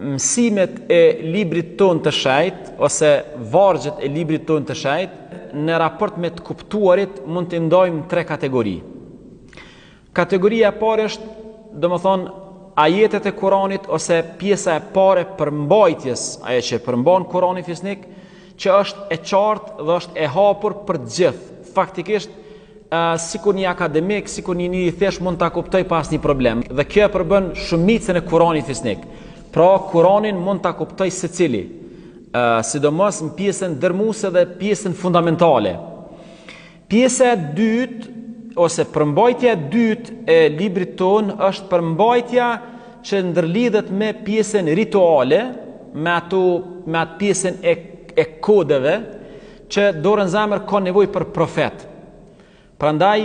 mësimet e librit ton të shenjtë ose vargjet e librit ton të shenjtë në raport me të kuptuarit mund të ndojmë tre kategori. Kategoria e parë është, domethënë, ajetet e Kuranit ose pjesa e parë e përmbajtjes, ajo që përmban Kurani fisnik, që është e qartë dhe është e hapur për të gjithë. Faktikisht, sikur një akademik, sikur një i thjesht mund ta kuptoj pa asnjë problem. Dhe kjo e përbën shumicën e Kuranit fisnik. Pra, Kuranin mund ta kuptoj secili, sidomos në pjesën dërmuese dhe pjesën fundamentale. Pjesa e dytë ose përmbajtja e dytë e librit ton është përmbajtja që ndërlidhet me pjesën rituale, me atë pjesën e kodeve që dorën zemër ka nevojë për profet. Prandaj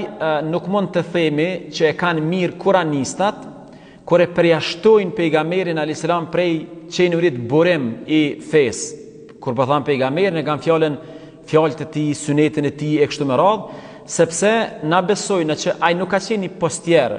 nuk mund të themi që e kanë mirë kuranistat kur e përjashtojnë pejgamberin alayhis salam prej çenurit burim i fesë. Kur po thon pejgamberin e kanë fjalët e tij, sunetin e tij e kështu me radhë, sepse na besojnë që ai nuk ka qenë një postier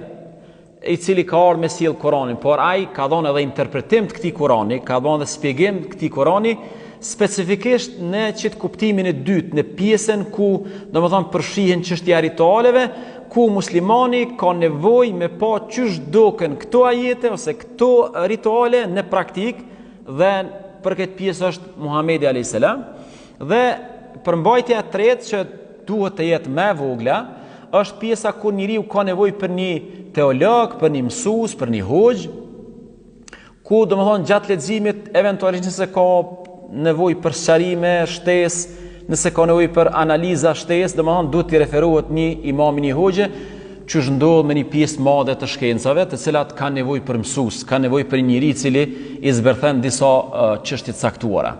i cili ka ardhur me sjell Kuranin, por ai ka dhënë edhe interpretim të këtij Kurani, ka dhënë edhe shpjegim të këtij Kurani, specifikisht në çit kuptimin e dytë, në pjesën ku domethënë përfshihen çështja e ritualeve, ku muslimani ka nevojë me pa çysh duken këto ajete ose këto rituale në praktik, dhe për këtë pjesë është Muhamedi alayhis salam. Dhe përmbajtja e tretë që duhet të jetë më e vogla, është pjesa kur njeriu ka nevojë për një teolog, për një mësues, për një hoxh, ku domethënë gjatë leximit eventualisht nëse ka nevojë për sqarime, shtesë, nëse ka nevojë për analiza, shtesë, domethënë duhet të referohet një imam, një hoxhe, që ndodh me një pjesë madhe të shkencave, të cilat kanë nevojë për mësues, kanë nevojë për një njerëz i cili i zbërthen disa çështje të caktuara.